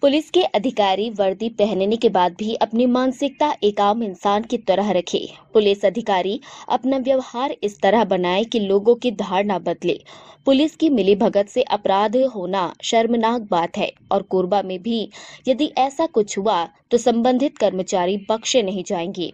Police के अधिकारी वर्दी पहनने के बाद भी अपनी मानसिकता एक आम इंसान की तरह रखे। पुलिस अधिकारी अपना व्यवहार इस तरह बनाए कि लोगों की धारणा बदले। पुलिस की मिलीभगत से अपराध होना शर्मनाक बात है और कोरबा में भी यदि ऐसा कुछ हुआ तो संबंधित कर्मचारी बख्शे नहीं जाएंगे।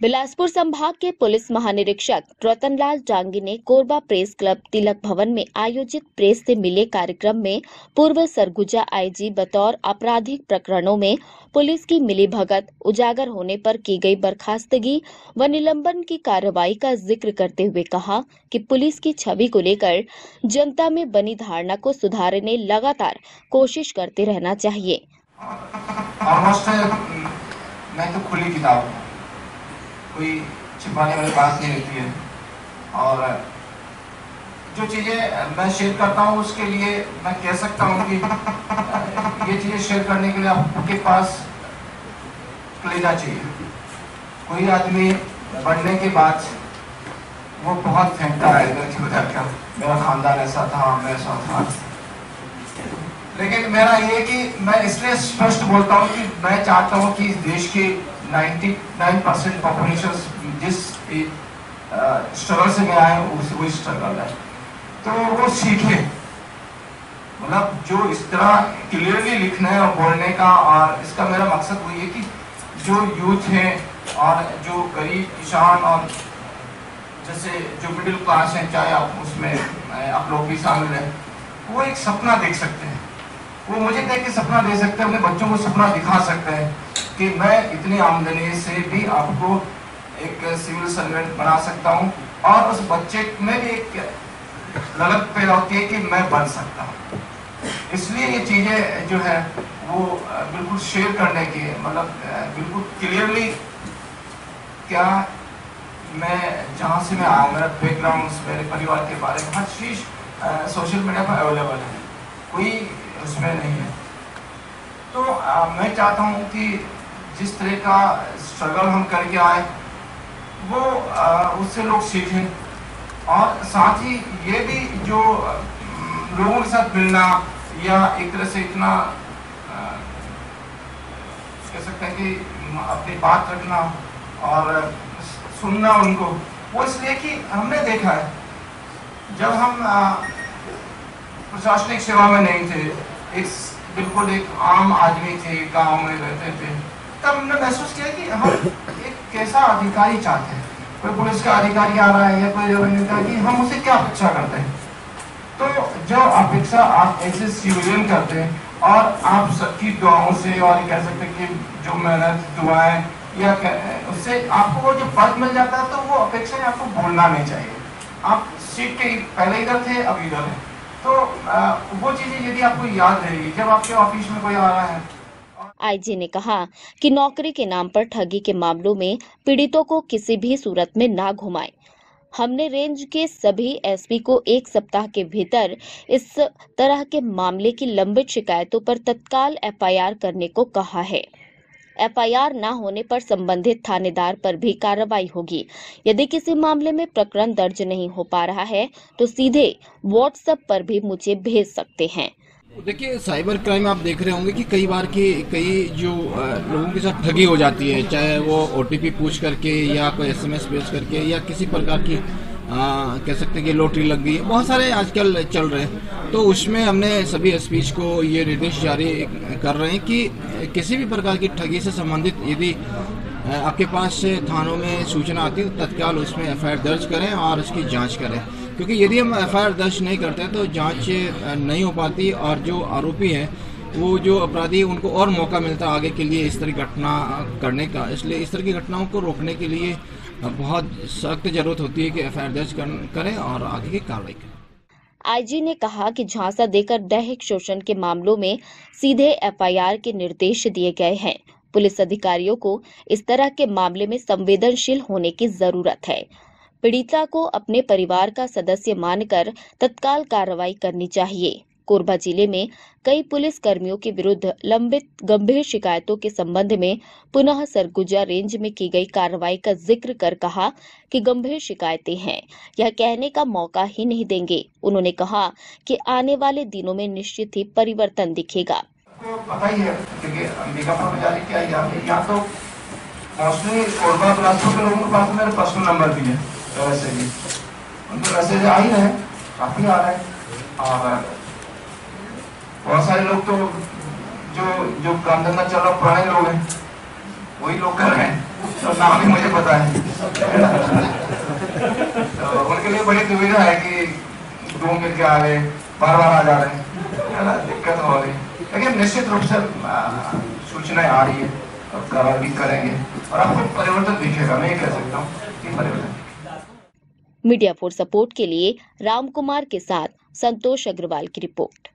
बिलासपुर संभाग के पुलिस महानिरीक्षक रतनलाल डांगी ने कोरबा प्रेस क्लब तिलक भवन में आयोजित प्रेस से मिले कार्यक्रम में पूर्व सरगुजा आईजी बतौर आपराधिक प्रकरणों में पुलिस की मिलीभगत उजागर होने पर की गई बर्खास्तगी व निलंबन की कार्रवाई का जिक्र करते हुए कहा कि पुलिस की छवि को लेकर जनता में बनी धारणा को सुधारने लगातार कोशिश करते रहना चाहिए। मैं तो खुली किताब हूँ, कोई छिपाने वाली बात नहीं रहती है और जो चीज़ें मैं शेयर करता हूँ उसके लिए मैं कह सकता हूँ कि ये चीज़ें शेयर करने के लिए आपके पास कलेजा चाहिए। कोई आदमी बढ़ने के बाद वो बहुत फेंकता है इधर की उधर का, मेरा खानदान ऐसा था, मैं ऐसा था, लेकिन मेरा ये कि मैं इसलिए स्पष्ट बोलता हूँ कि मैं चाहता हूँ कि इस देश की 99% पॉपुलेशन जिस स्ट्रगल से मैं आया हूँ वही स्ट्रगल है, तो वो सीखे। मतलब जो इस तरह क्लियरली लिखना है और बोलने का, और इसका मेरा मकसद वही है कि जो यूथ है और जो गरीब किसान और जैसे जो मिडिल क्लास है, चाहे आप उसमें आप लोग भी शामिल हैं, वो एक सपना देख सकते हैं। वो मुझे देख के सपना दे सकते हैं, अपने बच्चों को सपना दिखा सकते हैं कि मैं इतनी आमदनी से भी आपको एक सिविल सर्वेंट बना सकता हूं, और उस बच्चे में भी एक ललक पैदा होती है कि मैं बन सकता हूं। इसलिए ये चीज़ें जो है वो बिल्कुल शेयर करने की, मतलब बिल्कुल क्लियरली क्या मैं जहाँ से मैं आया, मेरा बैकग्राउंड, मेरे परिवार के बारे में हर चीज़ सोशल मीडिया पर अवेलेबल है, कोई उसमें नहीं है। तो मैं चाहता हूँ कि जिस तरह का स्ट्रगल हम करके आए वो उससे लोग सीखें, और साथ ही ये भी जो लोगों के साथ मिलना या एक तरह से इतना कह सकते हैं कि अपनी बात रखना और सुनना उनको, वो इसलिए कि हमने देखा है जब हम प्रशासनिक सेवा में नहीं थे, बिल्कुल एक आम आदमी थे, गांव में रहते थे, तब हमने महसूस किया कि हम एक कैसा अधिकारी चाहते हैं। कोई पुलिस का अधिकारी आ रहा है या कोई रेवेन्यू का, कि हम उसे क्या अपेक्षा करते हैं। तो जो अपेक्षा आप ऐसे सिविलियन करते हैं और आप सबकी दुआओं से, और कह सकते हैं कि जो मेहनत, दुआएं या उससे आपको वो जो पद मिल जाता है, तो वो अपेक्षा आपको भूलना नहीं चाहिए। आप सीट के पहले इधर थे, अब इधर है, तो वो चीजें यदि आपको याद रहेगी जब आपके ऑफिस में कोई आ रहा है। आईजी ने कहा कि नौकरी के नाम पर ठगी के मामलों में पीड़ितों को किसी भी सूरत में ना घुमाएं। हमने रेंज के सभी एसपी को एक सप्ताह के भीतर इस तरह के मामले की लंबित शिकायतों पर तत्काल एफआईआर करने को कहा है। एफआईआर न होने पर संबंधित थानेदार पर भी कार्रवाई होगी। यदि किसी मामले में प्रकरण दर्ज नहीं हो पा रहा है तो सीधे व्हाट्सएप पर भी मुझे भेज सकते हैं। देखिए, साइबर क्राइम आप देख रहे होंगे कि कई बार कई जो लोगों के साथ ठगी हो जाती है, चाहे वो ओटीपी पूछ करके या कोई एसएमएस भेज करके या किसी प्रकार की कह सकते हैं कि लॉटरी लग गई है, बहुत सारे आजकल चल रहे हैं। तो उसमें हमने सभी एसपीज को ये निर्देश जारी कर रहे हैं कि किसी भी प्रकार की ठगी से संबंधित यदि आपके पास थानों में सूचना आती है तो तत्काल उसमें एफआईआर दर्ज करें और उसकी जांच करें, क्योंकि यदि हम एफआईआर दर्ज नहीं करते तो जांच नहीं हो पाती और जो आरोपी हैं, वो जो अपराधी है, उनको और मौका मिलता है आगे के लिए इस तरह की घटना करने का। इसलिए इस तरह की घटनाओं को रोकने के लिए बहुत सख्त जरूरत होती है कि एफआईआर दर्ज करें और आगे की कार्रवाई करें। आईजी ने कहा कि झांसा देकर दैहिक शोषण के मामलों में सीधे एफआईआर के निर्देश दिए गए हैं। पुलिस अधिकारियों को इस तरह के मामले में संवेदनशील होने की जरूरत है। पीड़िता को अपने परिवार का सदस्य मानकर तत्काल कार्रवाई करनी चाहिए। कोरबा जिले में कई पुलिस कर्मियों के विरुद्ध लंबित गंभीर शिकायतों के संबंध में पुनः सरगुजा रेंज में की गई कार्रवाई का जिक्र कर कहा कि गंभीर शिकायतें हैं, यह कहने का मौका ही नहीं देंगे। उन्होंने कहा कि आने वाले दिनों में निश्चित ही परिवर्तन दिखेगा। आपको पता ही है क्योंकि अंबिकापुर में जाने क्या यहाँ तो मोस्टली कोरबा बिलासपुर के लोगों के पास मेरा पर्सनल नंबर भी है, तो वैसे भी उनको मैसेज आ ही रहे हैं, काफी आ रहे हैं। और बहुत सारे लोग तो जो काम धंधा चल रहा पुराने लोग हैं वही लोग कर रहे हैं, तो नाम भी मुझे पता है। तो उनके लिए बड़ी दुविधा है कि दो मिल के आ गए, बार बार आ जा रहे हैं, ना दिक्कत हो रही है। लेकिन निश्चित रूप से सूचनाएं आ रही है और कार्रवाई भी करेंगे और आपको परिवर्तन दिखेगा, मैं ये कह सकता हूँ कि परिवर्तन। मीडिया 4 सपोर्ट के लिए राम कुमार के साथ संतोष अग्रवाल की रिपोर्ट।